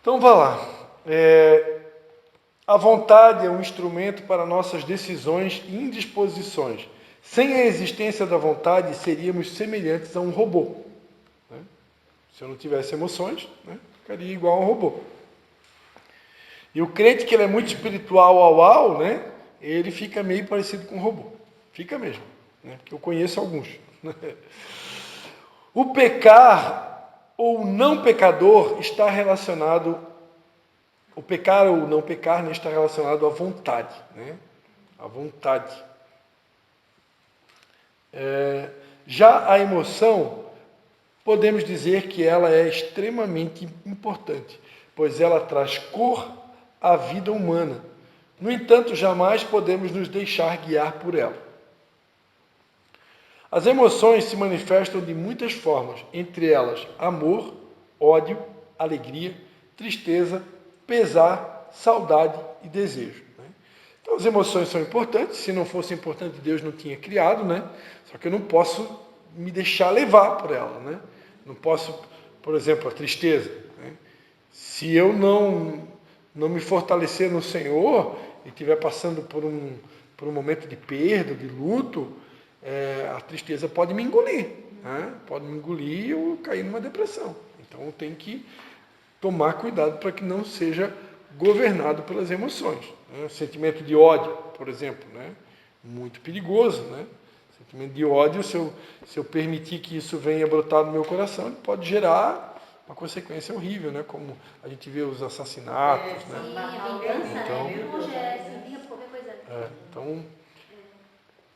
Então, vá lá. A vontade é um instrumento para nossas decisões e indisposições. Sem a existência da vontade, seríamos semelhantes a um robô. Né? Se eu não tivesse emoções, né, ficaria igual a um robô. E o crente que ele é muito espiritual, né, ele fica meio parecido com um robô. Fica mesmo, né, porque eu conheço alguns. O pecar ou não pecador está relacionado, o pecar ou não pecar, né, está relacionado à vontade, né, à vontade. Já a emoção, podemos dizer que ela é extremamente importante, pois ela traz cor à vida humana. No entanto, jamais podemos nos deixar guiar por ela. As emoções se manifestam de muitas formas, entre elas amor, ódio, alegria, tristeza, pesar, saudade e desejo. Então as emoções são importantes, se não fosse importante Deus não tinha criado, né? Só que eu não posso me deixar levar por ela, né? Não posso, por exemplo, a tristeza, né? Se eu não me fortalecer no Senhor e estiver passando por um momento de perda, de luto, a tristeza pode me engolir, né? Pode me engolir e eu cair numa depressão. Então eu tenho que tomar cuidado para que não seja governado pelas emoções. Né? Sentimento de ódio, por exemplo, né? Muito perigoso, né? Sentimento de ódio, se eu permitir que isso venha brotar no meu coração, ele pode gerar uma consequência horrível, né? Como a gente vê os assassinatos, né? Sim, a vingança, então, né? Se vinga por qualquer coisa. Então,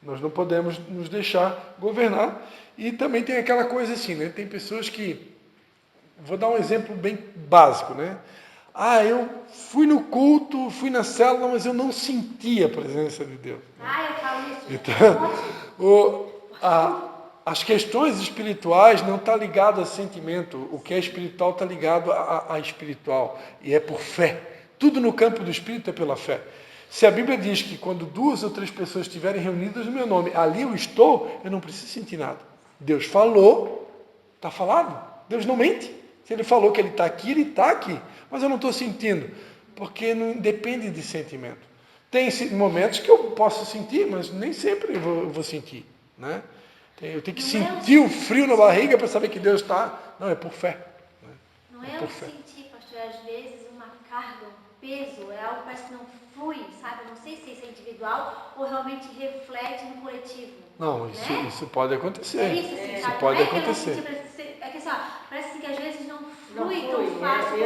nós não podemos nos deixar governar. E também tem aquela coisa assim, né? Tem pessoas que, vou dar um exemplo bem básico, né? Eu fui no culto, fui na célula, mas eu não senti a presença de Deus. Eu falo isso. Então, as questões espirituais não estão ligadas a sentimento. O que é espiritual está ligado a espiritual. E é por fé. Tudo no campo do espírito é pela fé. Se a Bíblia diz que quando 2 ou 3 pessoas estiverem reunidas no meu nome, ali eu estou, eu não preciso sentir nada. Deus falou, está falado. Deus não mente. Se Ele falou que Ele está aqui, Ele está aqui. Mas eu não estou sentindo, porque não depende de sentimento. Tem momentos que eu posso sentir, mas nem sempre eu vou sentir. Né? Eu tenho que sentir o frio na barriga para saber que Deus está. Não, é por fé. Né? Não é eu sentir, pastor, às vezes uma carga, um peso, é algo que parece que não flui, sabe? Não sei se isso é individual ou realmente reflete no coletivo. Não, isso pode acontecer. É isso, assim, isso sabe? pode não é acontecer. É que assim, parece assim, que às vezes não flui tão fácil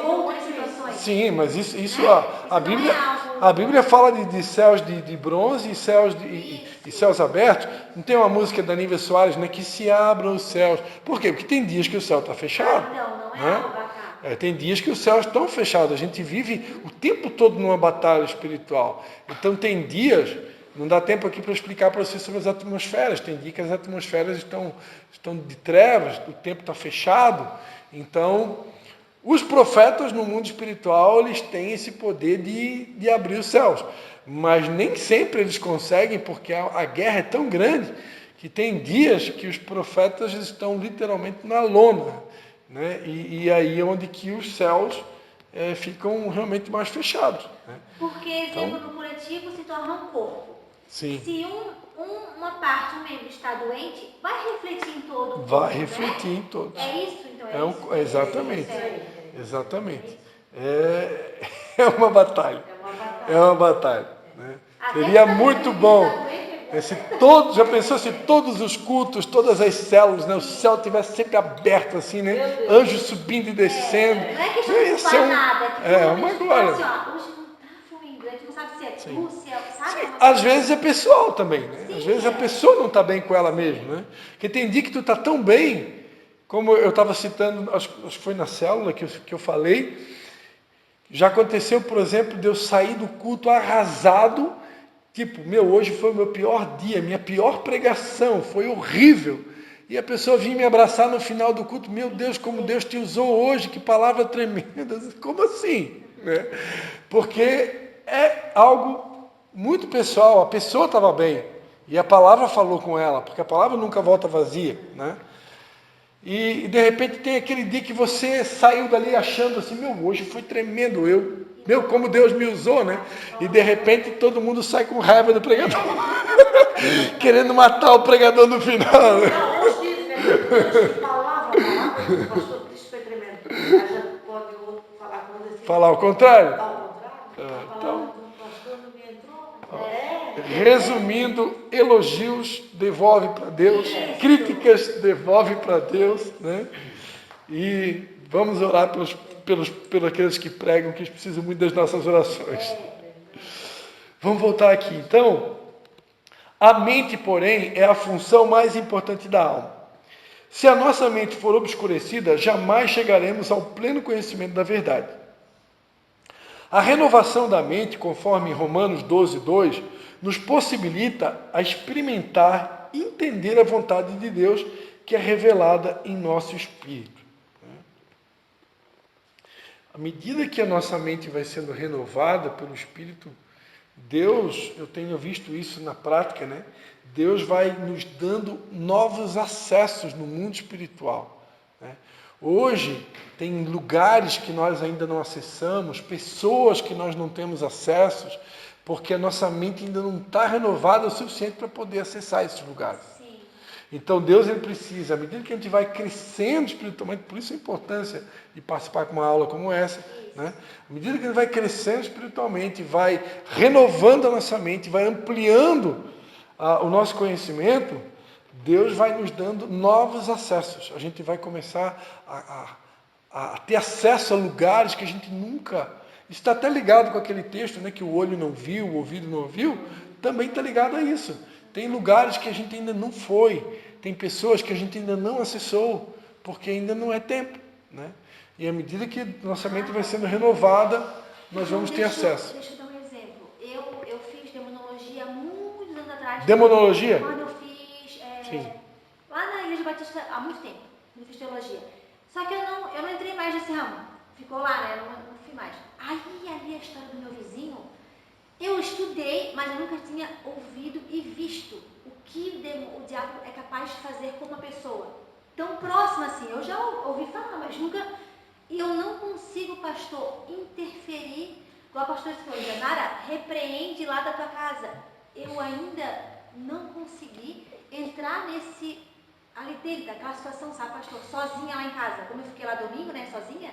como outras situações. Sim, mas isso a Bíblia fala de céus de bronze e céus abertos. Não tem uma música da Nívia Soares, né? Que se abram os céus. Por quê? Porque tem dias que o céu está fechado. Não é né? algo bacana. Tem dias que os céus estão fechados. A gente vive o tempo todo numa batalha espiritual. Então tem dias, não dá tempo aqui para explicar para vocês sobre as atmosferas. Tem dias que as atmosferas estão de trevas, o tempo está fechado. Então, os profetas no mundo espiritual, eles têm esse poder de abrir os céus. Mas nem sempre eles conseguem, porque a guerra é tão grande que tem dias que os profetas estão literalmente na lona. Né? E aí é onde que os céus ficam realmente mais fechados. Né? Porque, exemplo, no coletivo se torna um corpo. Sim. Se uma parte, um membro está doente, vai refletir em todo o corpo. Vai refletir em todos. É isso, então? Exatamente. Exatamente. É uma batalha. É uma batalha. Né? Seria muito bom. Já pensou se todos os cultos, todas as células, né, o céu estivesse sempre aberto assim, né? Anjos subindo e descendo. Não é questão de culpar nada. Uma glória. Assim, hoje não está fluindo, a gente não sabe se é tu, se é, sabe? Sim, às vezes é pessoal também, né? Às vezes a pessoa não está bem com ela mesma, né? Porque tem dia que tu está tão bem, como eu estava citando, acho que foi na célula que eu falei, já aconteceu, por exemplo, de eu sair do culto arrasado. Tipo, hoje foi o meu pior dia, minha pior pregação, foi horrível. E a pessoa vinha me abraçar no final do culto, meu Deus, como Deus te usou hoje, que palavra tremenda. Como assim? Né? Porque é algo muito pessoal, a pessoa estava bem, e a palavra falou com ela, porque a palavra nunca volta vazia. Né? E de repente tem aquele dia que você saiu dali achando assim, hoje foi tremendo, como Deus me usou, né? E de repente todo mundo sai com raiva do pregador, querendo matar o pregador no final. Né? Não, uns dizem, Deus falava, o pastor Cristo foi tremendo. A gente pode falar com ele assim. Falar ao contrário? Ao contrário. A palavra do pastor não me entrou. Resumindo, elogios devolve para Deus, críticas devolve para Deus, né? E vamos orar pelos aqueles que pregam, que precisam muito das nossas orações. Vamos voltar aqui. Então, a mente, porém, é a função mais importante da alma. Se a nossa mente for obscurecida, jamais chegaremos ao pleno conhecimento da verdade. A renovação da mente, conforme Romanos 12:2, nos possibilita a experimentar e entender a vontade de Deus que é revelada em nosso espírito. À medida que a nossa mente vai sendo renovada pelo Espírito, Deus, eu tenho visto isso na prática, né? Deus vai nos dando novos acessos no mundo espiritual, né? Hoje, tem lugares que nós ainda não acessamos, pessoas que nós não temos acessos, porque a nossa mente ainda não está renovada o suficiente para poder acessar esses lugares. Sim. Então Deus, ele precisa, à medida que a gente vai crescendo espiritualmente, por isso a importância de participar de uma aula como essa, né? À medida que a gente vai crescendo espiritualmente, vai renovando a nossa mente, vai ampliando o nosso conhecimento, Deus vai nos dando novos acessos. A gente vai começar a ter acesso a lugares que a gente nunca... Isso está até ligado com aquele texto, né, que o olho não viu, o ouvido não ouviu, também está ligado a isso. Tem lugares que a gente ainda não foi, tem pessoas que a gente ainda não acessou, porque ainda não é tempo, né? E à medida que nossa mente vai sendo renovada, nós vamos ter acesso. Deixa eu dar um exemplo. Eu fiz demonologia há muitos anos atrás. Demonologia? Quando eu fiz lá na Igreja Batista há muito tempo, eu fiz teologia. Só que eu não entrei mais nesse ramo. Ficou lá, né? Eu não fui mais. Aí ali a história do meu vizinho, eu estudei, mas eu nunca tinha ouvido e visto o que o diabo é capaz de fazer com uma pessoa tão próxima assim. Eu já ouvi falar, mas nunca... E eu não consigo, pastor, interferir. Igual a pastora falou, Janara, repreende lá da tua casa. Eu ainda não consegui entrar ali dentro daquela situação, sabe, pastor? Sozinha lá em casa. Como eu fiquei lá domingo, né, sozinha,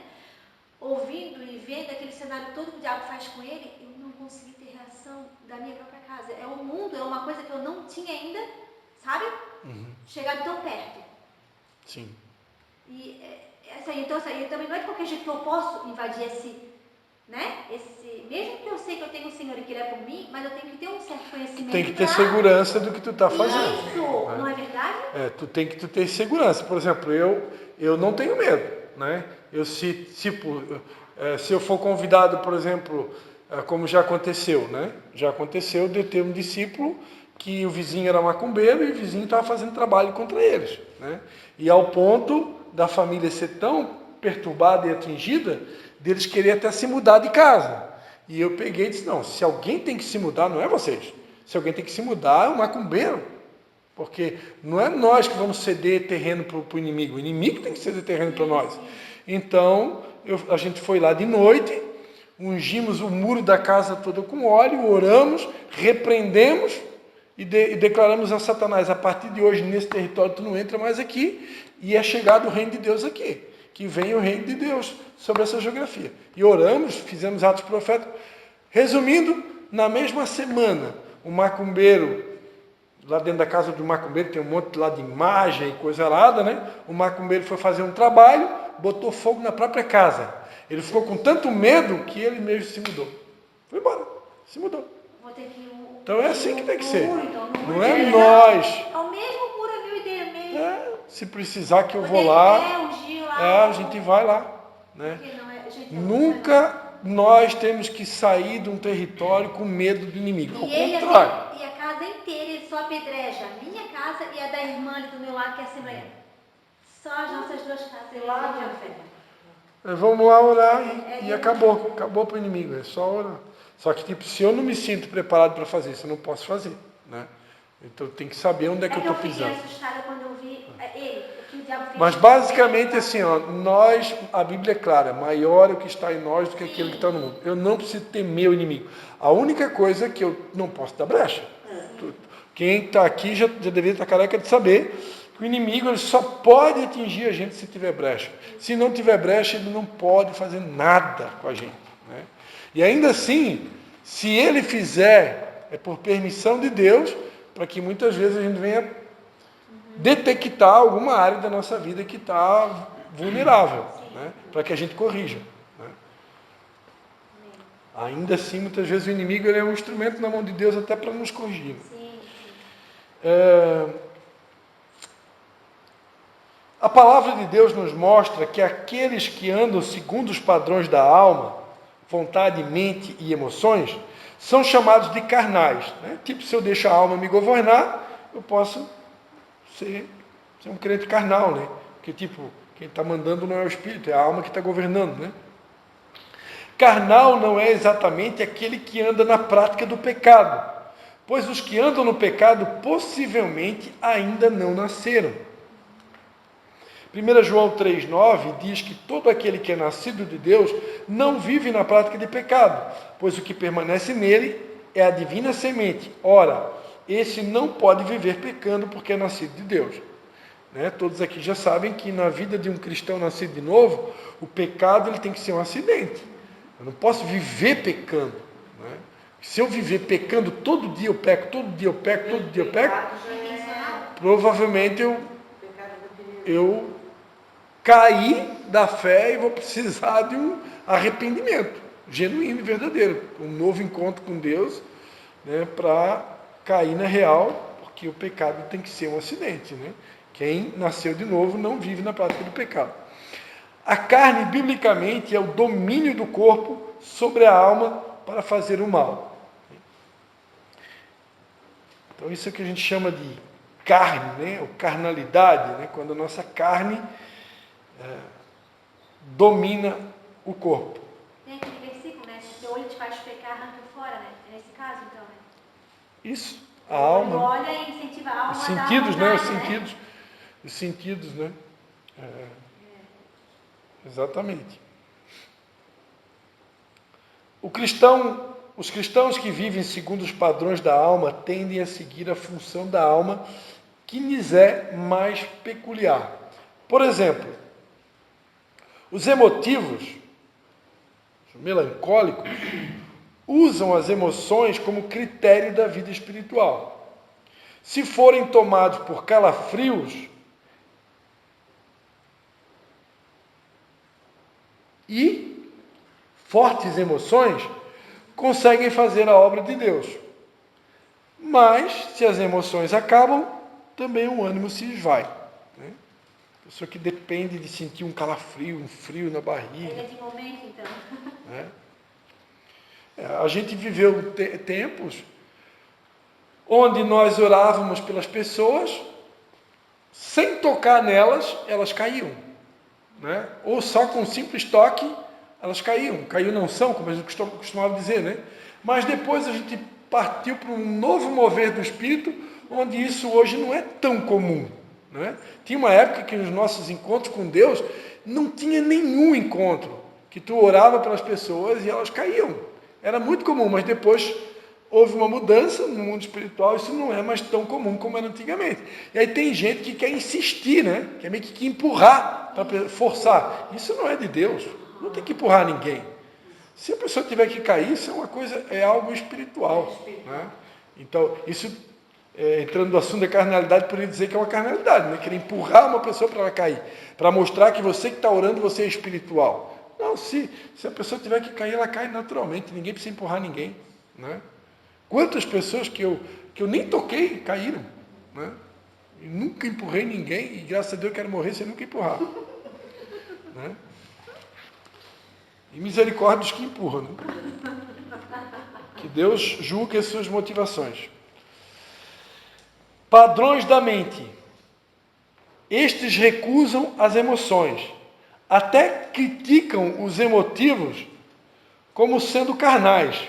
ouvindo e vendo aquele cenário todo que o diabo faz com ele, eu não consegui ter reação da minha própria casa. É um mundo, é uma coisa que eu não tinha ainda, sabe? Chegado tão perto. Sim. E então também não é de qualquer jeito que eu posso invadir mesmo que eu sei que eu tenho um Senhor e que Ele é por mim, mas eu tenho que ter um certo conhecimento. Tem que ter segurança do que tu está fazendo. Isso, não é verdade? Tu tem que ter segurança. Por exemplo, eu não tenho medo, né? Se eu for convidado, por exemplo, como já aconteceu, né? Já aconteceu de eu ter um discípulo que o vizinho era macumbeiro e o vizinho estava fazendo trabalho contra eles, né? E ao ponto da família ser tão perturbada e atingida, deles querer até se mudar de casa. E eu peguei e disse, não, se alguém tem que se mudar, não é vocês. Se alguém tem que se mudar, é o macumbeiro. Porque não é nós que vamos ceder terreno para o inimigo. O inimigo tem que ceder terreno para nós. Então, a gente foi lá de noite, ungimos o muro da casa toda com óleo, oramos, repreendemos e declaramos a Satanás, a partir de hoje, nesse território, tu não entra mais aqui, e é chegado o reino de Deus aqui. Que venha o reino de Deus sobre essa geografia. E oramos, fizemos atos proféticos. Resumindo, na mesma semana, o macumbeiro, lá dentro da casa do macumbeiro, tem um monte lá de imagem e coisa arada, né? O macumbeiro foi fazer um trabalho, botou fogo na própria casa. Ele ficou com tanto medo que ele mesmo se mudou. Foi embora, se mudou. Então é assim que tem que ser. Não é nós. É o mesmo muro, a minha ideia mesmo. Se precisar que eu vou lá, a gente vai lá, né? Nunca nós temos que sair de um território com medo do inimigo. Ao contrário. E a casa inteira ele só apedreja. A minha casa e a da irmã ali do meu lado, que é a Assembleia. Só as nossas duas casas lá de fé. Vamos lá orar e acabou. Acabou para o inimigo. É só orar. Só que, se eu não me sinto preparado para fazer isso, eu não posso fazer, né? Então, tem que saber onde é que eu estou pisando. Eu fiquei assustada quando eu vi ele. Eu diabo fez. Mas basicamente assim, ó, nós, a Bíblia é clara, maior é o que está em nós do que aquele que está no mundo. Eu não preciso temer o inimigo. A única coisa é que eu não posso dar brecha. Quem está aqui já deveria estar careca de saber que o inimigo ele só pode atingir a gente se tiver brecha. Se não tiver brecha, ele não pode fazer nada com a gente. Né? E ainda assim, se ele fizer, é por permissão de Deus, para que muitas vezes a gente venha detectar alguma área da nossa vida que está vulnerável, né? Para que a gente corrija. Né? Ainda assim, muitas vezes o inimigo ele é um instrumento na mão de Deus até para nos corrigir. A palavra de Deus nos mostra que aqueles que andam segundo os padrões da alma, vontade, mente e emoções, são chamados de carnais. Né? Tipo, se eu deixo a alma me governar, eu posso ser um crente carnal, né? Porque, tipo, quem está mandando não é o Espírito, é a alma que está governando, né? Carnal não é exatamente aquele que anda na prática do pecado, pois os que andam no pecado possivelmente ainda não nasceram. 1 João 3,9 diz que todo aquele que é nascido de Deus não vive na prática de pecado, pois o que permanece nele é a divina semente. Ora, esse não pode viver pecando porque é nascido de Deus. Né? Todos aqui já sabem que na vida de um cristão nascido de novo, o pecado ele tem que ser um acidente. Eu não posso viver pecando. Né? Se eu viver pecando todo dia eu peco, todo dia eu peco, todo dia eu peco, provavelmente eu caí da fé e vou precisar de um arrependimento genuíno e verdadeiro, um novo encontro com Deus, né, para cair na real, porque o pecado tem que ser um acidente. Né? Quem nasceu de novo não vive na prática do pecado. A carne, biblicamente, é o domínio do corpo sobre a alma para fazer o mal. Então, isso é o que a gente chama de carne, né? Ou carnalidade, né? Quando a nossa carne domina o corpo. Tem aquele versículo, né? Se o olho te faz pecar, arranca fora, né? É nesse caso, então, né? Isso, a alma. Olha e incentiva a alma. Os sentidos, né? Os Vontade, sentidos. Né? Os sentidos, né? Exatamente. Os cristãos que vivem segundo os padrões da alma tendem a seguir a função da alma que lhes é mais peculiar. Por exemplo, os emotivos, os melancólicos, usam as emoções como critério da vida espiritual. Se forem tomados por calafrios e fortes emoções, conseguem fazer a obra de Deus. Mas, se as emoções acabam, também o ânimo se esvai. Né? Pessoa que depende de sentir um calafrio, um frio na barriga. Ele é de momento, então. Né? A gente viveu tempos onde nós orávamos pelas pessoas, sem tocar nelas, elas caíam. Né? Ou só com um simples toque, elas caíam. Caiu não são, como a gente costumava dizer. Né? Mas depois a gente partiu para um novo mover do Espírito, onde isso hoje não é tão comum. Né? Tinha uma época que nos nossos encontros com Deus, não tinha nenhum encontro, que tu orava pelas pessoas e elas caíam. Era muito comum, mas depois houve uma mudança no mundo espiritual, isso não é mais tão comum como era antigamente. E aí tem gente que quer insistir, né? Quer meio que empurrar, para forçar. Isso não é de Deus, não tem que empurrar ninguém. Se a pessoa tiver que cair, isso é uma coisa, é algo espiritual. Né? Então, isso, entrando no assunto da carnalidade, poderia dizer que é uma carnalidade, né? Querer empurrar uma pessoa para ela cair, para mostrar que você que está orando, você é espiritual. Não, se a pessoa tiver que cair, ela cai naturalmente, ninguém precisa empurrar ninguém. Né? Quantas pessoas que eu nem toquei caíram, né? Eu nunca empurrei ninguém, e graças a Deus eu quero morrer sem nunca empurrar. Né? E misericórdia dos que empurram. Né? Que Deus julgue as suas motivações. Padrões da mente. Estes recusam as emoções. Até criticam os emotivos como sendo carnais.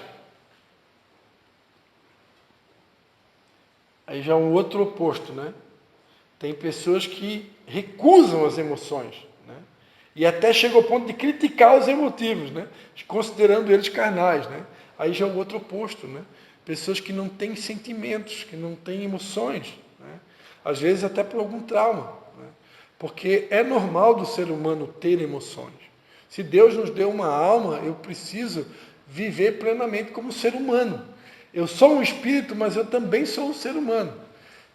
Aí já é um outro oposto, né? Tem pessoas que recusam as emoções, né? E até chega ao ponto de criticar os emotivos, né? Considerando eles carnais, né? Aí já é o outro oposto, né? Pessoas que não têm sentimentos, que não têm emoções, né? Às vezes até por algum trauma, né? Porque é normal do ser humano ter emoções. Se Deus nos deu uma alma, eu preciso viver plenamente como ser humano. Eu sou um espírito, mas eu também sou um ser humano,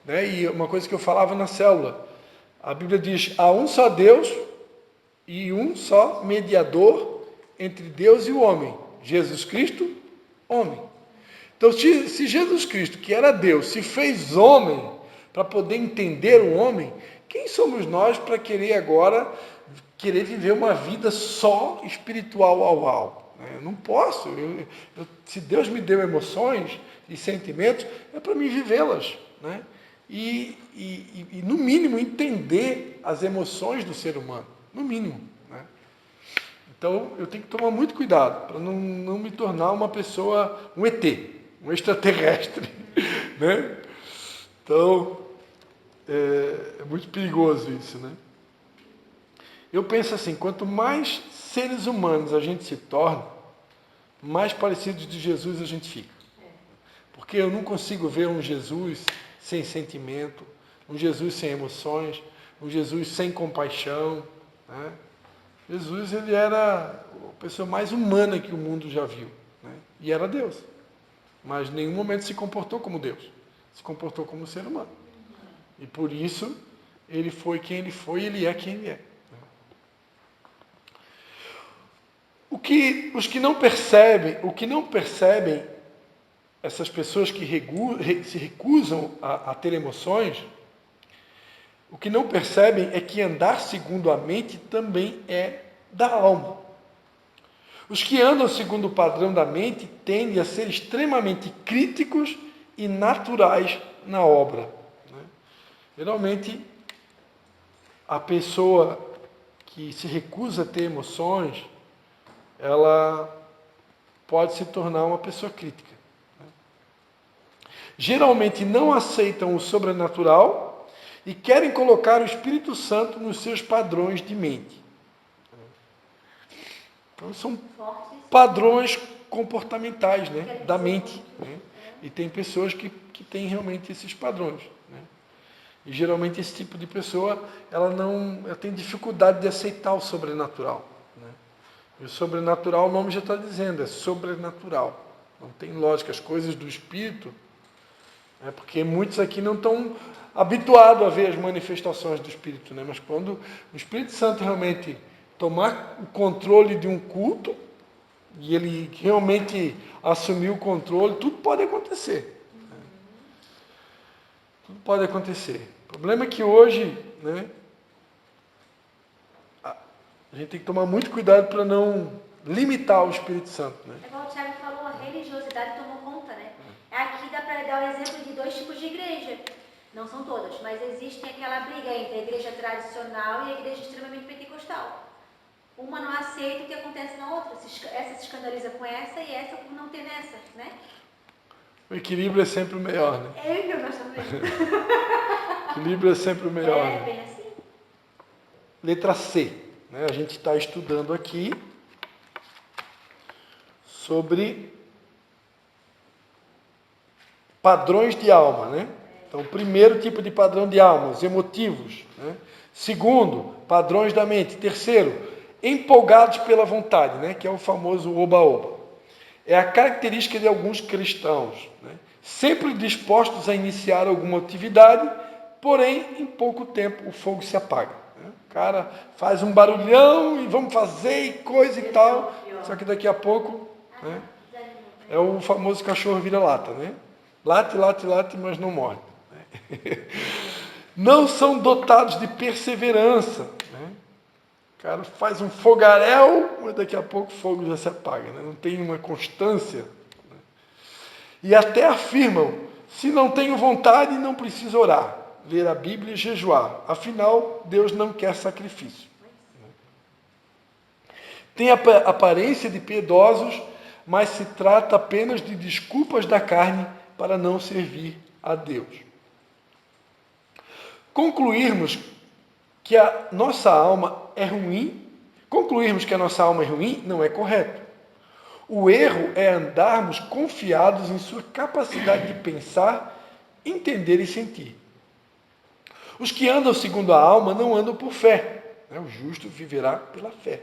né? E uma coisa que eu falava na célula, a Bíblia diz, há um só Deus e um só mediador entre Deus e o homem, Jesus Cristo, homem. Então, se Jesus Cristo, que era Deus, se fez homem para poder entender o homem, quem somos nós para querer agora viver uma vida só espiritual ao? Eu não posso. Se Deus me deu emoções e sentimentos, é para mim vivê-las, né? E, no mínimo, entender as emoções do ser humano. No mínimo, né? Então, eu tenho que tomar muito cuidado para não me tornar uma pessoa, um ET, um extraterrestre, né? Então, é muito perigoso isso, né? Eu penso assim, quanto mais seres humanos a gente se torna, mais parecidos de Jesus a gente fica. Porque eu não consigo ver um Jesus sem sentimento, um Jesus sem emoções, um Jesus sem compaixão, né? Jesus, ele era a pessoa mais humana que o mundo já viu, né? E era Deus. Mas em nenhum momento se comportou como Deus. Se comportou como ser humano. E por isso, ele foi quem ele foi e ele é quem ele é. O que não percebem, essas pessoas que se recusam a ter emoções, o que não percebem é que andar segundo a mente também é da alma. Os que andam segundo o padrão da mente tendem a ser extremamente críticos e naturais na obra, né? Geralmente, a pessoa que se recusa a ter emoções, ela pode se tornar uma pessoa crítica, né? Geralmente não aceitam o sobrenatural e querem colocar o Espírito Santo nos seus padrões de mente. Então, são padrões comportamentais, né, da mente, né? E tem pessoas que têm realmente esses padrões, né? E geralmente esse tipo de pessoa, ela tem dificuldade de aceitar o sobrenatural, né? E o sobrenatural, o nome já está dizendo, é sobrenatural. Não tem lógica, as coisas do Espírito, né? Porque muitos aqui não estão habituados a ver as manifestações do Espírito, né? Mas quando o Espírito Santo realmente tomar o controle de um culto, e ele realmente assumir o controle, tudo pode acontecer. Né? Tudo pode acontecer. O problema é que hoje, né, a gente tem que tomar muito cuidado para não limitar o Espírito Santo. Né? É igual o Thiago falou, a religiosidade tomou conta, né? Aqui dá para dar o exemplo de 2 tipos de igreja. Não são todas, mas existe aquela briga entre a igreja tradicional e a igreja extremamente pentecostal. Uma não aceita o que acontece na outra. Essa se escandaliza com essa e essa por não ter nessa, né? O equilíbrio é sempre o melhor, né? É que eu gosto também. O equilíbrio é sempre o melhor. É, né? bem assim. Letra C. Né? A gente está estudando aqui sobre padrões de alma, né? Então, primeiro tipo de padrão de alma, os emotivos, né? Segundo, padrões da mente. Terceiro, empolgados pela vontade, né? Que é o famoso oba-oba. É a característica de alguns cristãos, né? Sempre dispostos a iniciar alguma atividade, porém, em pouco tempo, o fogo se apaga. Né? O cara faz um barulhão e vamos fazer e coisa e tal, só que daqui a pouco, né? É o famoso cachorro vira-lata, né? Late, late, late, mas não morre. Não são dotados de perseverança, né? O cara faz um fogaréu, mas daqui a pouco o fogo já se apaga, né? Não tem uma constância, né? E até afirmam, se não tenho vontade, não preciso orar, ler a Bíblia e jejuar. Afinal, Deus não quer sacrifício. Tem a aparência de piedosos, mas se trata apenas de desculpas da carne para não servir a Deus. Concluirmos que a nossa alma é ruim, concluirmos que a nossa alma é ruim não é correto. O erro é andarmos confiados em sua capacidade de pensar, entender e sentir. Os que andam segundo a alma não andam por fé. O justo viverá pela fé.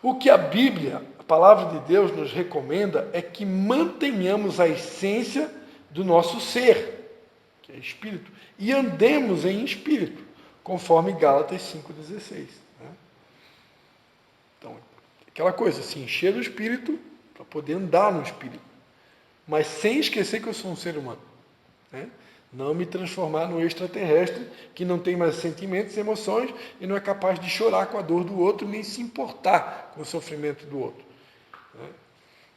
O que a Bíblia, a palavra de Deus, nos recomenda é que mantenhamos a essência do nosso ser, que é espírito, e andemos em espírito, conforme Gálatas 5,16. Então, aquela coisa, se encher do espírito para poder andar no espírito, mas sem esquecer que eu sou um ser humano. Não me transformar no extraterrestre que não tem mais sentimentos, emoções e não é capaz de chorar com a dor do outro, nem se importar com o sofrimento do outro.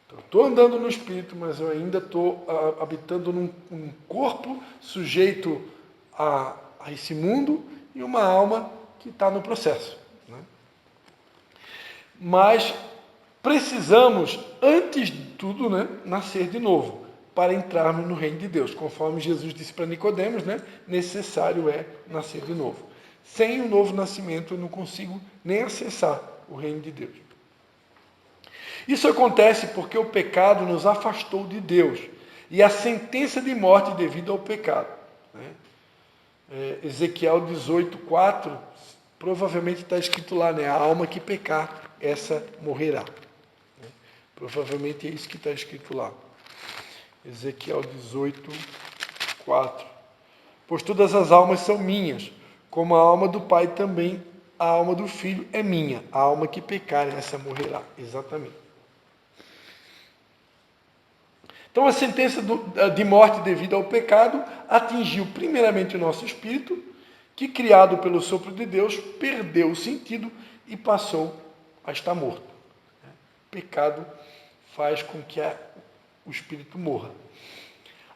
Então, estou andando no espírito, mas eu ainda estou habitando num corpo sujeito a esse mundo e uma alma que está no processo. Mas precisamos, antes de tudo, nascer de novo, para entrarmos no reino de Deus. Conforme Jesus disse para Nicodemos, necessário é nascer de novo. Sem o novo nascimento eu não consigo nem acessar o reino de Deus. Isso acontece porque o pecado nos afastou de Deus e a sentença de morte devido ao pecado. Ezequiel 18:4, provavelmente está escrito lá, a alma que pecar, essa morrerá. Provavelmente é isso que está escrito lá. Ezequiel 18:4. Pois todas as almas são minhas, como a alma do Pai também, a alma do Filho é minha. A alma que pecar, essa morrerá. Exatamente. Então a sentença de morte devido ao pecado atingiu primeiramente o nosso espírito, que criado pelo sopro de Deus, perdeu o sentido e passou a estar morto. O pecado faz com que o espírito morra.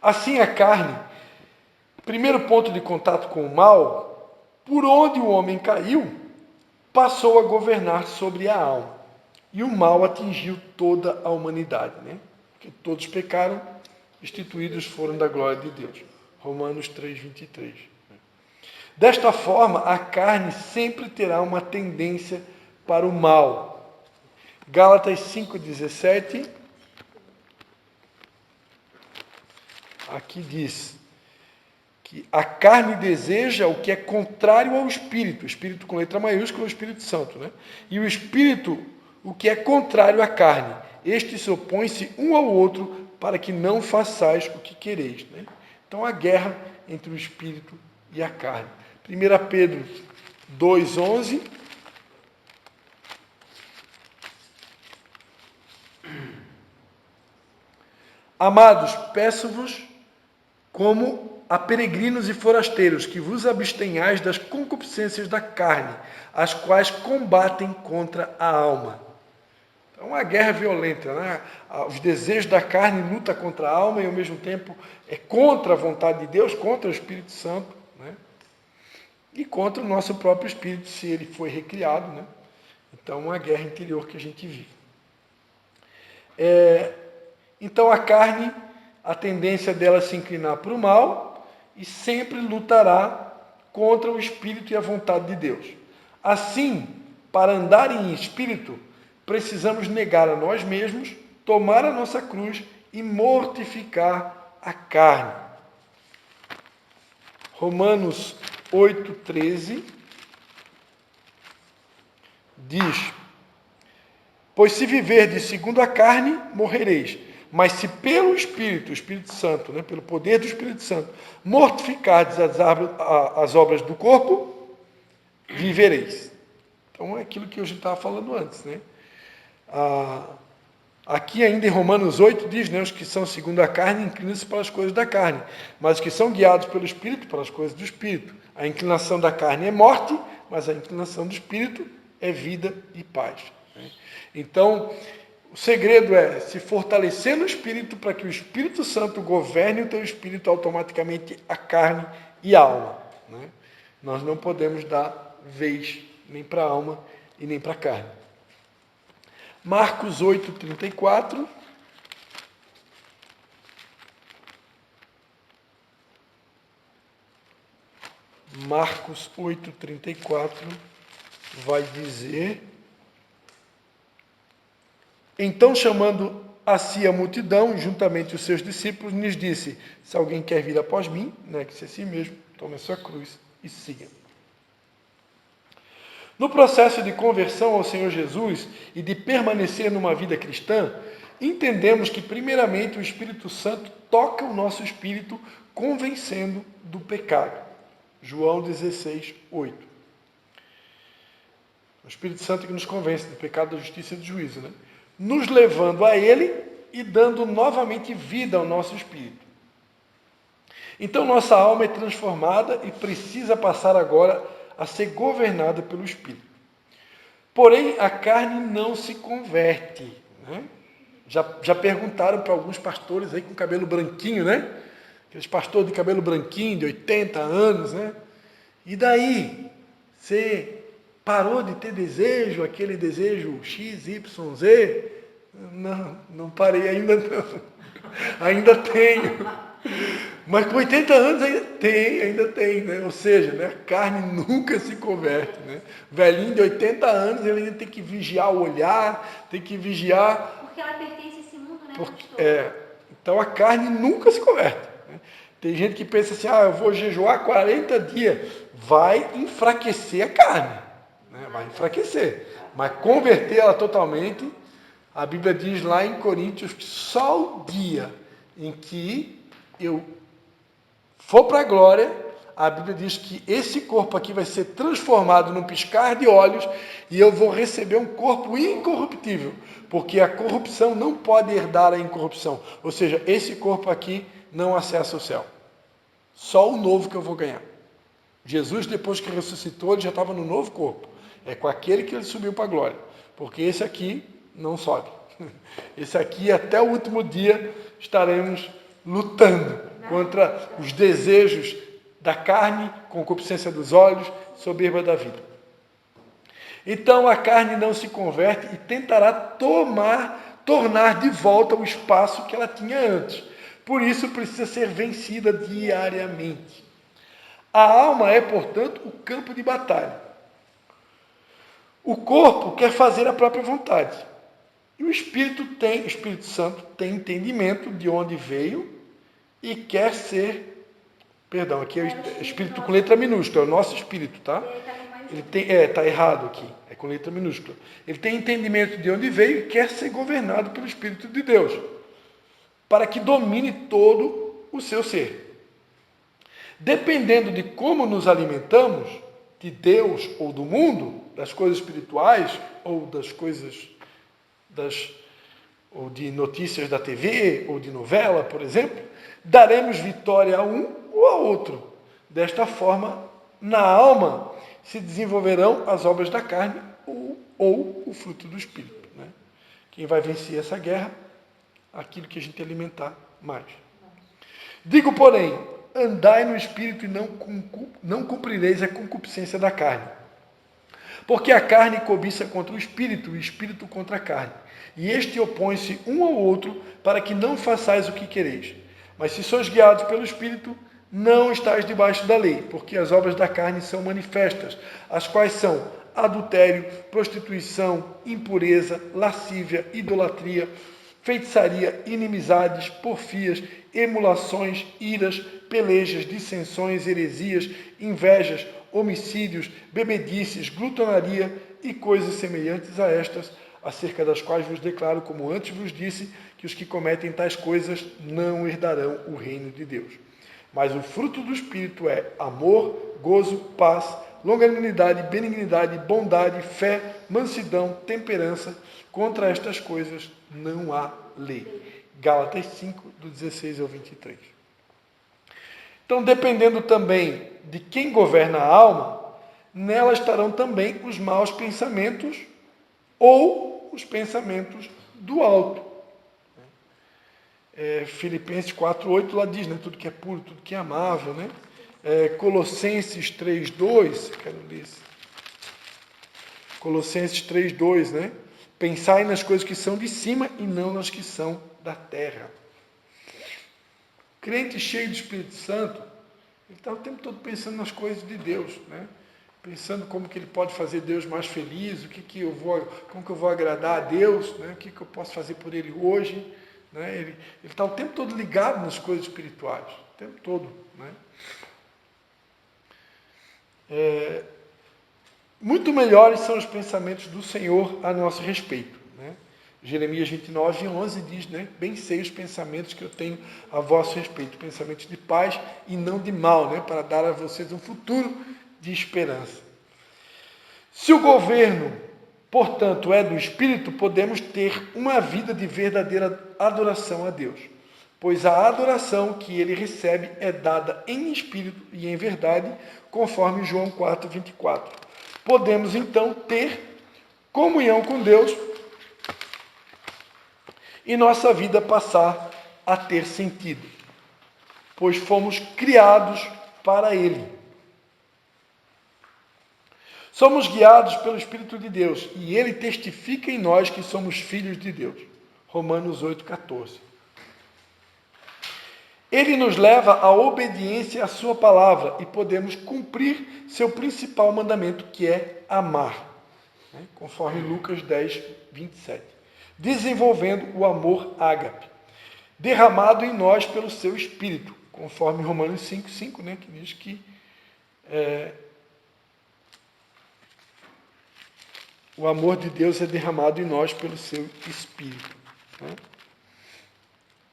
Assim a carne, primeiro ponto de contato com o mal, por onde o homem caiu, passou a governar sobre a alma. E o mal atingiu toda a humanidade, Porque todos pecaram, instituídos foram da glória de Deus. Romanos 3:23. Desta forma, a carne sempre terá uma tendência para o mal. Gálatas 5:17. Aqui diz que a carne deseja o que é contrário ao espírito com letra maiúscula, o Espírito Santo, E o espírito, o que é contrário à carne. Estes se opõem-se um ao outro para que não façais o que quereis. Então, a guerra entre o espírito e a carne. 1 Pedro 2:11. Amados, peço-vos, como a peregrinos e forasteiros, que vos abstenhais das concupiscências da carne, as quais combatem contra a alma. Então, uma guerra violenta, Os desejos da carne lutam contra a alma e, ao mesmo tempo, é contra a vontade de Deus, contra o Espírito Santo, E contra o nosso próprio espírito, se ele foi recriado, Então, uma guerra interior que a gente vive. Então, a carne, a tendência dela é se inclinar para o mal e sempre lutará contra o espírito e a vontade de Deus. Assim, para andar em espírito, precisamos negar a nós mesmos, tomar a nossa cruz e mortificar a carne. Romanos 8:13 diz: pois se viverdes segundo a carne, morrereis. Mas se pelo Espírito, o Espírito Santo, pelo poder do Espírito Santo, mortificardes as obras do corpo, vivereis. Então é aquilo que a gente estava falando antes, Aqui ainda em Romanos 8 diz, os que são segundo a carne inclinam-se para as coisas da carne, mas os que são guiados pelo Espírito para as coisas do Espírito. A inclinação da carne é morte, mas a inclinação do Espírito é vida e paz. Então, o segredo é se fortalecer no Espírito para que o Espírito Santo governe o teu Espírito automaticamente a carne e a alma. Nós não podemos dar vez nem para a alma e nem para a carne. Marcos 8:34. Marcos 8,34 vai dizer: então, chamando a si a multidão, juntamente os seus discípulos, lhes disse: se alguém quer vir após mim, negue-se a si mesmo, tome a sua cruz e siga. No processo de conversão ao Senhor Jesus e de permanecer numa vida cristã, entendemos que, primeiramente, o Espírito Santo toca o nosso espírito, convencendo do pecado. João 16, 8. O Espírito Santo que nos convence do pecado, da justiça e do juízo, né? Nos levando a Ele e dando novamente vida ao nosso espírito. Então, nossa alma é transformada e precisa passar agora a ser governada pelo Espírito. Porém, a carne não se converte, né? Já perguntaram para alguns pastores aí com cabelo branquinho, né? Aqueles pastores de cabelo branquinho, de 80 anos, né? E daí? Você parou de ter desejo, aquele desejo X, Y, Z? Não parei ainda não. Ainda tenho. Mas com 80 anos ainda tem, né? Ou seja, né? A carne nunca se converte, né? Velhinho de 80 anos, ele ainda tem que vigiar o olhar, tem que vigiar... Porque ela pertence a esse mundo, né, pastor? Então a carne nunca se converte, né? Tem gente que pensa assim, eu vou jejuar 40 dias. Vai enfraquecer a carne, né? Vai enfraquecer. Mas converter ela totalmente, a Bíblia diz lá em Coríntios que só o dia em que eu for para a glória, a Bíblia diz que esse corpo aqui vai ser transformado num piscar de olhos e eu vou receber um corpo incorruptível, porque a corrupção não pode herdar a incorrupção. Ou seja, esse corpo aqui não acessa o céu. Só o novo que eu vou ganhar. Jesus, depois que ressuscitou, ele já estava no novo corpo. É com aquele que ele subiu para a glória. Porque esse aqui não sobe. Esse aqui, até o último dia, estaremos lutando contra os desejos da carne, concupiscência dos olhos, soberba da vida. Então a carne não se converte e tentará tornar de volta o espaço que ela tinha antes. Por isso precisa ser vencida diariamente. A alma é, portanto, o campo de batalha. O corpo quer fazer a própria vontade. E o Espírito Santo tem entendimento de onde veio e quer ser... Perdão, aqui é o Espírito com letra minúscula, é o nosso Espírito, tá? Ele tem, está errado aqui, é com letra minúscula. Ele tem entendimento de onde veio e quer ser governado pelo Espírito de Deus, para que domine todo o seu ser. Dependendo de como nos alimentamos, de Deus ou do mundo, das coisas espirituais ou das coisas, ou de notícias da TV ou de novela, por exemplo, daremos vitória a um ou a outro. Desta forma, na alma se desenvolverão as obras da carne ou o fruto do Espírito, né? Quem vai vencer essa guerra? Aquilo que a gente alimentar mais. Digo, porém, andai no Espírito e não cumprireis a concupiscência da carne. Porque a carne cobiça contra o Espírito e o Espírito contra a carne. E este opõe-se um ao outro para que não façais o que quereis. Mas se sois guiados pelo Espírito, não estáis debaixo da lei, porque as obras da carne são manifestas, as quais são adultério, prostituição, impureza, lascívia, idolatria, feitiçaria, inimizades, porfias, emulações, iras, pelejas, dissensões, heresias, invejas, homicídios, bebedices, glutonaria e coisas semelhantes a estas, acerca das quais vos declaro, como antes vos disse, que os que cometem tais coisas não herdarão o reino de Deus. Mas o fruto do Espírito é amor, gozo, paz, longanimidade, benignidade, bondade, fé, mansidão, temperança. Contra estas coisas não há lei. Gálatas 5, do 16 ao 23. Então, dependendo também de quem governa a alma, nela estarão também os maus pensamentos ou os pensamentos do alto. Filipenses 4:8 lá diz, né, tudo que é puro, tudo que é amável, né? Colossenses 3:2, quero ler isso. Colossenses 3:2, né? Pensai nas coisas que são de cima e não nas que são da terra. Crente cheio do Espírito Santo, Ele está o tempo todo pensando nas coisas de Deus, né? Pensando como que ele pode fazer Deus mais feliz, como que eu vou agradar a Deus, né? O que eu posso fazer por ele hoje, né? Ele está o tempo todo ligado nas coisas espirituais, o tempo todo, né? Muito melhores são os pensamentos do Senhor a nosso respeito, né? Jeremias 29:11 diz, né? Bem sei os pensamentos que eu tenho a vosso respeito, pensamentos de paz e não de mal, né? Para dar a vocês um futuro de esperança. Se o governo, portanto, é do Espírito, podemos ter uma vida de verdadeira adoração a Deus, pois a adoração que ele recebe é dada em espírito e em verdade, conforme João 4:24. Podemos, então, ter comunhão com Deus e nossa vida passar a ter sentido, pois fomos criados para Ele. Somos guiados pelo Espírito de Deus e Ele testifica em nós que somos filhos de Deus. Romanos 8:14. Ele nos leva à obediência à sua palavra e podemos cumprir seu principal mandamento, que é amar, né? Conforme Lucas 10:27. Desenvolvendo o amor ágape, derramado em nós pelo seu Espírito, conforme Romanos 5:5, né? Que diz que o amor de Deus é derramado em nós pelo seu Espírito, né?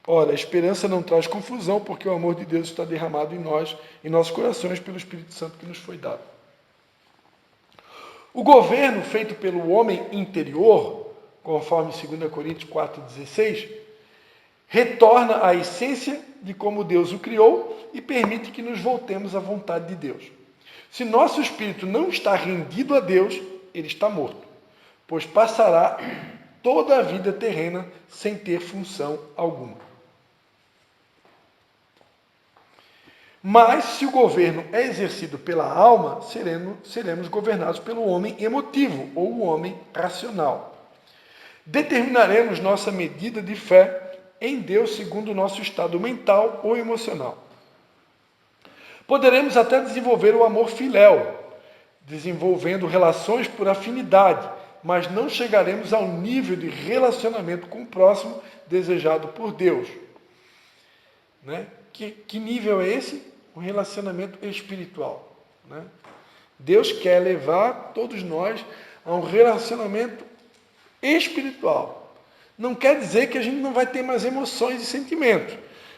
Ora, a esperança não traz confusão, porque o amor de Deus está derramado em nós, em nossos corações, pelo Espírito Santo que nos foi dado. O governo feito pelo homem interior, conforme 2 Coríntios 4,16, retorna à essência de como Deus o criou e permite que nos voltemos à vontade de Deus. Se nosso espírito não está rendido a Deus, ele está morto, pois passará toda a vida terrena sem ter função alguma. Mas, se o governo é exercido pela alma, seremos governados pelo homem emotivo, ou o homem racional. Determinaremos nossa medida de fé em Deus segundo o nosso estado mental ou emocional. Poderemos até desenvolver o amor filéu, desenvolvendo relações por afinidade, mas não chegaremos ao nível de relacionamento com o próximo desejado por Deus, né? Que nível é esse? Um relacionamento espiritual, né? Deus quer levar todos nós a um relacionamento espiritual. Não quer dizer que a gente não vai ter mais emoções e sentimentos,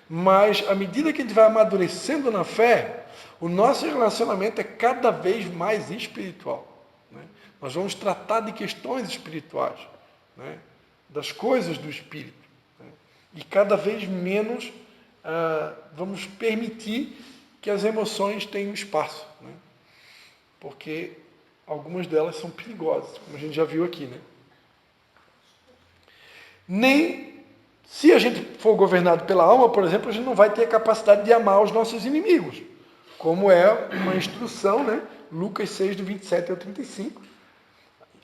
mas à medida que a gente vai amadurecendo na fé, o nosso relacionamento é cada vez mais espiritual, né? Nós vamos tratar de questões espirituais, né? Das coisas do Espírito, né? E cada vez menos vamos permitir que as emoções tenham espaço, né? Porque algumas delas são perigosas, como a gente já viu aqui, né? Nem se a gente for governado pela alma, por exemplo, a gente não vai ter a capacidade de amar os nossos inimigos, como é uma instrução, né? Lucas 6, do 27 ao 35.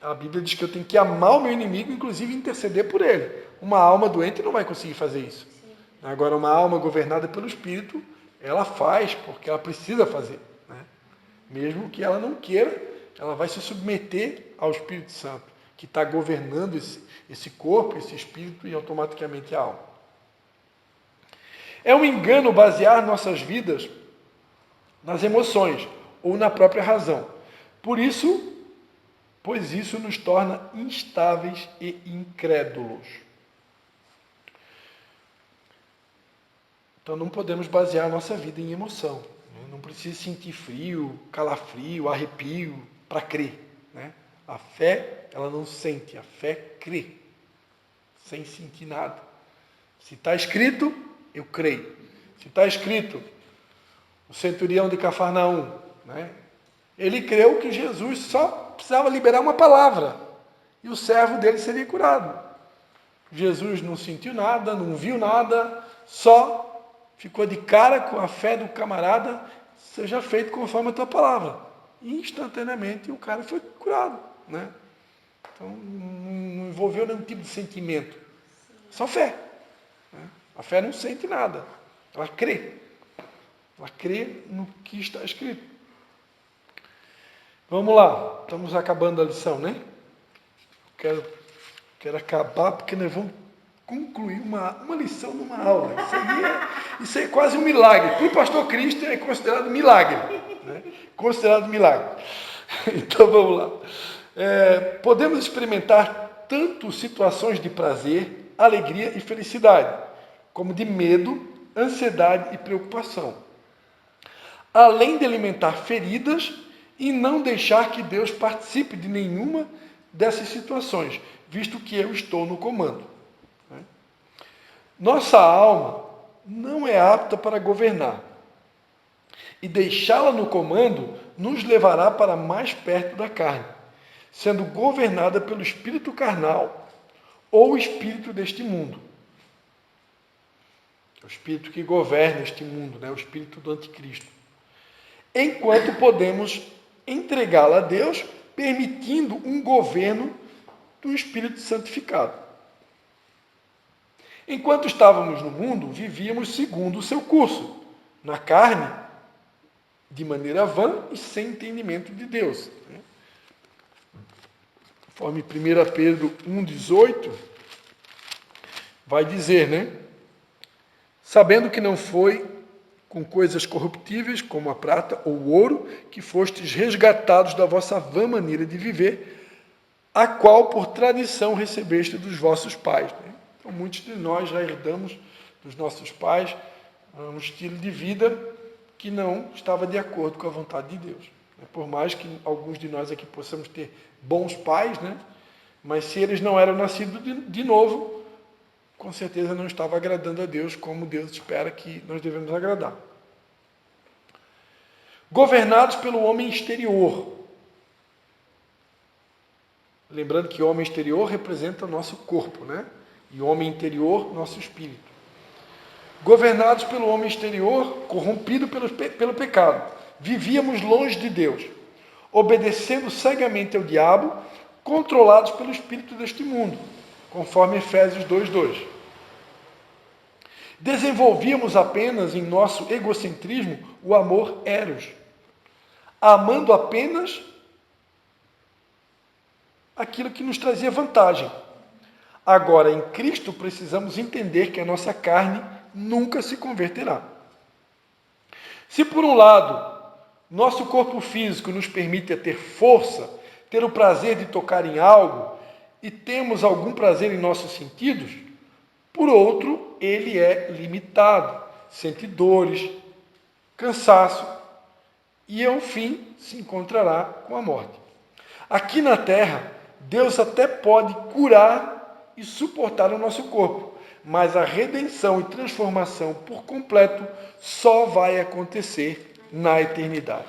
A Bíblia diz que eu tenho que amar o meu inimigo, inclusive interceder por ele. Uma alma doente não vai conseguir fazer isso. Agora, uma alma governada pelo Espírito, ela faz porque ela precisa fazer, né? Mesmo que ela não queira, ela vai se submeter ao Espírito Santo, que está governando esse corpo, esse espírito e automaticamente a alma. É um engano basear nossas vidas nas emoções ou na própria razão. Pois isso nos torna instáveis e incrédulos. Então não podemos basear a nossa vida em emoção, né? Não precisa sentir frio, calafrio, arrepio para crer, né? A fé, ela não sente, a fé crê, sem sentir nada. Se está escrito, eu creio. Se está escrito, o centurião de Cafarnaum, né? Ele creu que Jesus só precisava liberar uma palavra e o servo dele seria curado. Jesus não sentiu nada, não viu nada, só ficou de cara com a fé do camarada, seja feito conforme a tua palavra. E instantaneamente o cara foi curado, né? Então não envolveu nenhum tipo de sentimento, só fé, né? A fé não sente nada, ela crê. Ela crê no que está escrito. Vamos lá, estamos acabando a lição, né? Quero acabar porque nós vamos concluir uma lição numa aula. Isso é quase um milagre. Para o pastor Cristo é considerado milagre. Né? Considerado milagre. Então vamos lá. Podemos experimentar tanto situações de prazer, alegria e felicidade, como de medo, ansiedade e preocupação. Além de alimentar feridas e não deixar que Deus participe de nenhuma dessas situações, visto que eu estou no comando. Nossa alma não é apta para governar, e deixá-la no comando nos levará para mais perto da carne, sendo governada pelo espírito carnal ou o espírito deste mundo. O espírito que governa este mundo, né? O espírito do anticristo. Enquanto podemos entregá-la a Deus, permitindo um governo do Espírito santificado. Enquanto estávamos no mundo, vivíamos segundo o seu curso, na carne, de maneira vã e sem entendimento de Deus. Conforme 1 Pedro 1,18, vai dizer, né? Sabendo que não foi com coisas corruptíveis, como a prata ou o ouro, que fostes resgatados da vossa vã maneira de viver, a qual por tradição recebeste dos vossos pais. Então, muitos de nós já herdamos dos nossos pais um estilo de vida que não estava de acordo com a vontade de Deus. Por mais que alguns de nós aqui possamos ter bons pais, né? Mas se eles não eram nascidos de novo, com certeza não estava agradando a Deus como Deus espera que nós devemos agradar. Governados pelo homem exterior. Lembrando que o homem exterior representa o nosso corpo, né? E o homem interior, nosso espírito. Governados pelo homem exterior, corrompido pelo pecado. Vivíamos longe de Deus, obedecendo cegamente ao diabo, controlados pelo espírito deste mundo, conforme Efésios 2:2. Desenvolvíamos apenas em nosso egocentrismo o amor eros, amando apenas aquilo que nos trazia vantagem. Agora, em Cristo, precisamos entender que a nossa carne nunca se converterá. Se, por um lado, nosso corpo físico nos permite ter força, ter o prazer de tocar em algo e temos algum prazer em nossos sentidos, por outro, ele é limitado, sente dores, cansaço e, ao fim, se encontrará com a morte. Aqui na Terra, Deus até pode curar e suportar o nosso corpo, mas a redenção e transformação por completo só vai acontecer na eternidade.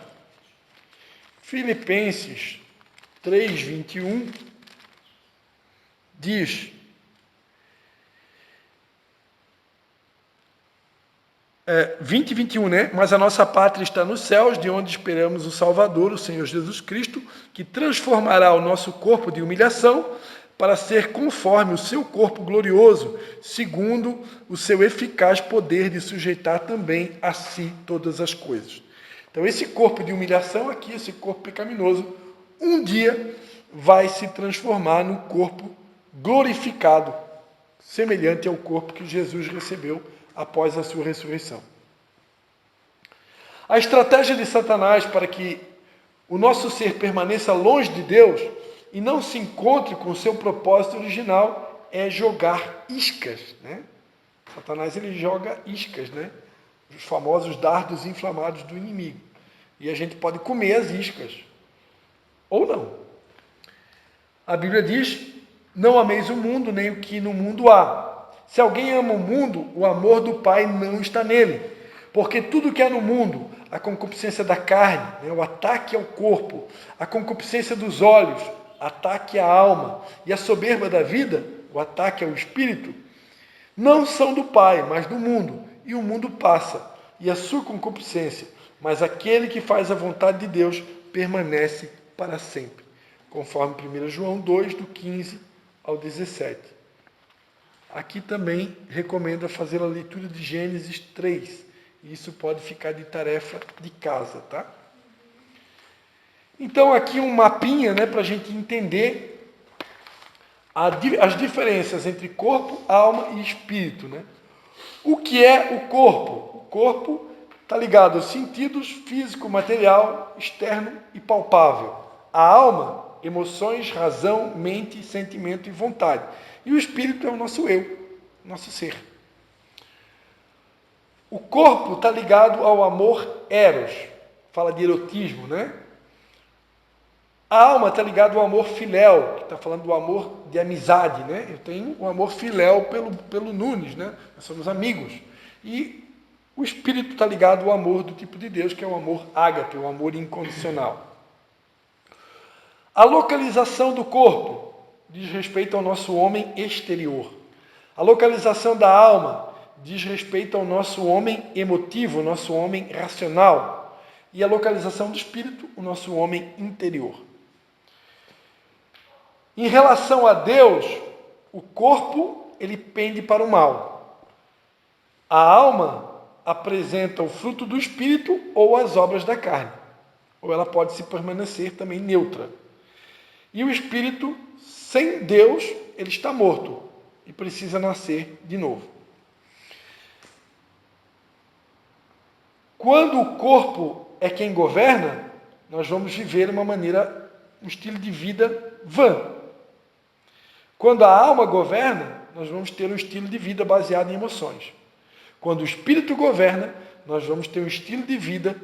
Filipenses 3:21 diz: 20 e 21, né? Mas a nossa pátria está nos céus, de onde esperamos o Salvador, o Senhor Jesus Cristo, que transformará o nosso corpo de humilhação para ser conforme o seu corpo glorioso, segundo o seu eficaz poder de sujeitar também a si todas as coisas. Então, esse corpo de humilhação aqui, esse corpo pecaminoso, um dia vai se transformar num corpo glorificado, semelhante ao corpo que Jesus recebeu após a sua ressurreição. A estratégia de Satanás para que o nosso ser permaneça longe de Deus e não se encontre com o seu propósito original é jogar iscas, né? Satanás, ele joga iscas, né? Os famosos dardos inflamados do inimigo. E a gente pode comer as iscas, ou não. A Bíblia diz: não ameis o mundo, nem o que no mundo há. Se alguém ama o mundo, o amor do Pai não está nele. Porque tudo que há no mundo, a concupiscência da carne, né, o ataque ao corpo, a concupiscência dos olhos, ataque à alma, e a soberba da vida, o ataque ao espírito, não são do Pai, mas do mundo. E o mundo passa, e a sua concupiscência, mas aquele que faz a vontade de Deus permanece para sempre. Conforme 1 João 2, do 15 ao 17. Aqui também recomendo fazer a leitura de Gênesis 3, Isso pode ficar de tarefa de casa, tá? Então, aqui um mapinha, né, para a gente entender as diferenças entre corpo, alma e espírito, né? O que é o corpo? O corpo está ligado aos sentidos físico, material, externo e palpável. A alma, emoções, razão, mente, sentimento e vontade. E o espírito é o nosso eu, nosso ser. O corpo está ligado ao amor eros, fala de erotismo, né? A alma está ligada ao amor filéu, que está falando do amor de amizade, né? Eu tenho o amor filéu pelo Nunes, né? Nós somos amigos. E o espírito está ligado ao amor do tipo de Deus, que é o amor ágape, o amor incondicional. A localização do corpo diz respeito ao nosso homem exterior. A localização da alma diz respeito ao nosso homem emotivo, o nosso homem racional. E a localização do espírito, o nosso homem interior. Em relação a Deus, o corpo, ele pende para o mal. A alma apresenta o fruto do espírito ou as obras da carne. Ou ela pode se permanecer também neutra. E o espírito, sem Deus, ele está morto e precisa nascer de novo. Quando o corpo é quem governa, nós vamos viver um estilo de vida vã. Quando a alma governa, nós vamos ter um estilo de vida baseado em emoções. Quando o espírito governa, nós vamos ter um estilo de vida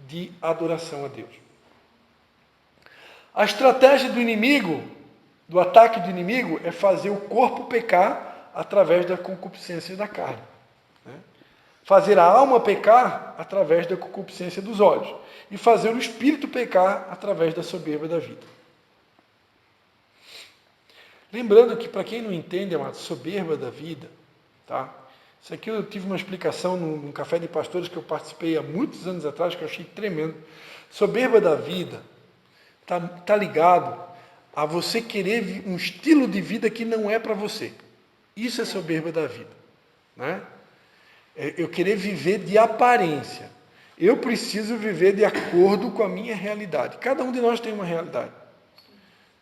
de adoração a Deus. A estratégia do inimigo, do ataque do inimigo, é fazer o corpo pecar através da concupiscência da carne. Fazer a alma pecar através da concupiscência dos olhos. E fazer o espírito pecar através da soberba da vida. Lembrando que, para quem não entende, a soberba da vida, tá? Isso aqui eu tive uma explicação num café de pastores que eu participei há muitos anos atrás, que eu achei tremendo. Soberba da vida tá ligado a você querer um estilo de vida que não é para você. Isso é soberba da vida, né? Eu querer viver de aparência. Eu preciso viver de acordo com a minha realidade. Cada um de nós tem uma realidade,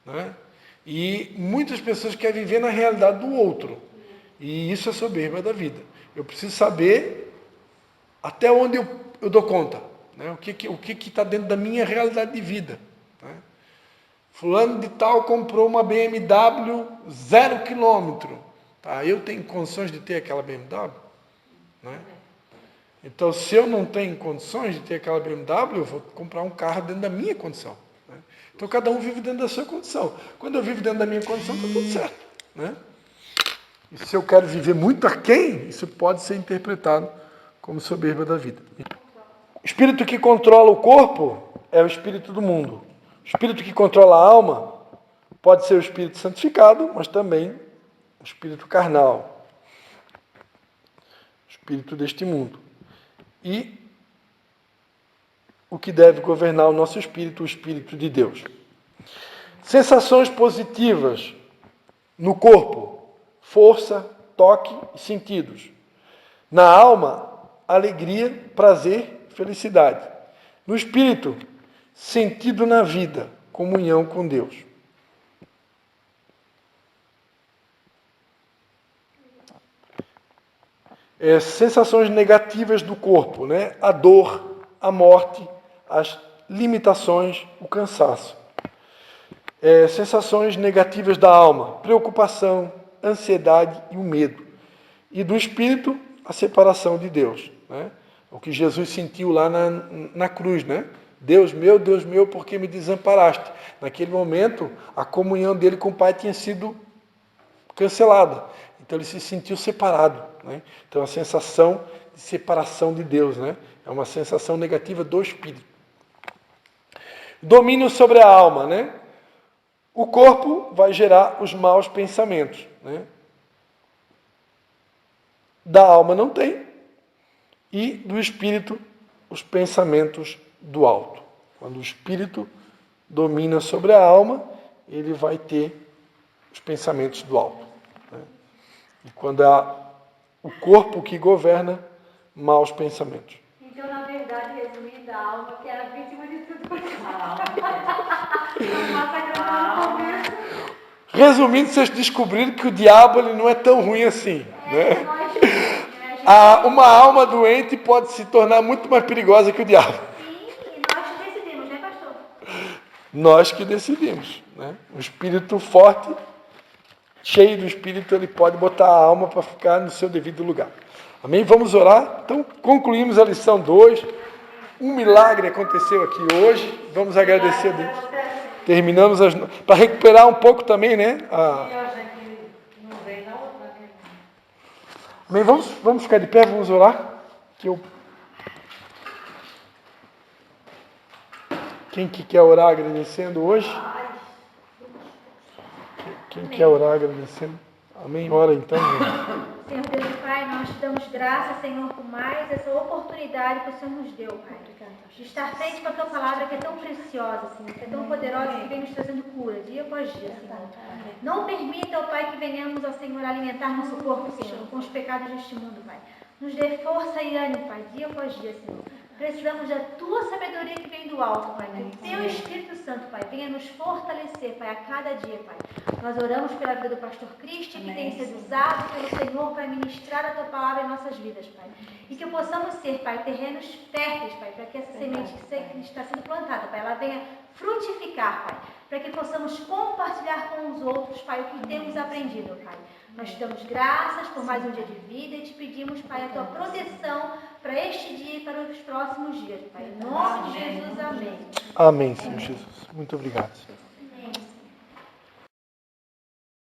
né? E muitas pessoas querem viver na realidade do outro. E isso é soberba da vida. Eu preciso saber até onde eu dou conta, né? O que está dentro da minha realidade de vida, né? Fulano de tal comprou uma BMW 0 km. Tá? Eu tenho condições de ter aquela BMW? Né? Então, se eu não tenho condições de ter aquela BMW, eu vou comprar um carro dentro da minha condição. Né? Então, cada um vive dentro da sua condição. Quando eu vivo dentro da minha condição, está tudo certo. Né? E se eu quero viver muito aquém, isso pode ser interpretado como soberba da vida. O espírito que controla o corpo é o espírito do mundo. O espírito que controla a alma pode ser o espírito santificado, mas também o espírito carnal. O espírito deste mundo. E o que deve governar o nosso espírito, o espírito de Deus. Sensações positivas no corpo, força, toque e sentidos. Na alma, alegria, prazer, felicidade. No espírito, sentido na vida, comunhão com Deus. Sensações negativas do corpo, né? A dor, a morte, as limitações, o cansaço. Sensações negativas da alma, preocupação, ansiedade e o medo. E do espírito, a separação de Deus, né? O que Jesus sentiu lá na cruz, né? Deus meu, por que me desamparaste? Naquele momento, a comunhão dele com o Pai tinha sido cancelada. Então ele se sentiu separado, né? Então a sensação de separação de Deus, né? É uma sensação negativa do espírito. Domínio sobre a alma, né? O corpo vai gerar os maus pensamentos, né? Da alma não tem, e do espírito os pensamentos do alto. Quando o espírito domina sobre a alma, ele vai ter os pensamentos do alto. Né? E quando é o corpo que governa, maus pensamentos. Então, na verdade, resumindo, a alma que é a vítima de tudo isso. Resumindo, vocês descobriram que o diabo ele não é tão ruim assim. Né? Uma alma doente pode se tornar muito mais perigosa que o diabo. Sim, e nós que decidimos, né, pastor? Nós que decidimos. Né? Um espírito forte, cheio do espírito, ele pode botar a alma para ficar no seu devido lugar. Amém? Vamos orar? Então, concluímos a lição 2. Um milagre aconteceu aqui hoje. Vamos agradecer a Deus. Terminamos para recuperar um pouco também, né? Amém? Vamos ficar de pé, vamos orar. Quem que quer orar agradecendo hoje? Quem quer orar agradecendo? Amém? Ora então. Senhor Deus e Pai, nós te damos graças, Senhor, por mais essa oportunidade que o Senhor nos deu, Pai. De estar frente com a Tua palavra que é tão preciosa, Senhor, que é tão poderosa, que vem nos trazendo cura, dia após dia, Senhor. Não permita, ó Pai, que venhamos, ó Senhor, alimentar nosso corpo, Senhor, com os pecados deste mundo, Pai. Nos dê força e ânimo, Pai, dia após dia, Senhor. Precisamos da Tua sabedoria que vem do alto, Pai. Que o Teu Espírito Santo, Pai, venha nos fortalecer, Pai, a cada dia, Pai. Nós oramos pela vida do pastor Cristi, que tem sido usado pelo Senhor para ministrar a Tua palavra em nossas vidas, Pai. E que possamos ser, Pai, terrenos férteis, Pai, para que essa semente que está sendo plantada, Pai, ela venha frutificar, Pai. Para que possamos compartilhar com os outros, Pai, o que temos aprendido, Pai. Nós te damos graças por mais um dia de vida e te pedimos, Pai, a Tua proteção para este dia e para os próximos dias, Pai. Em nome de Jesus, amém. Amém, Senhor Jesus. Muito obrigado, Senhor.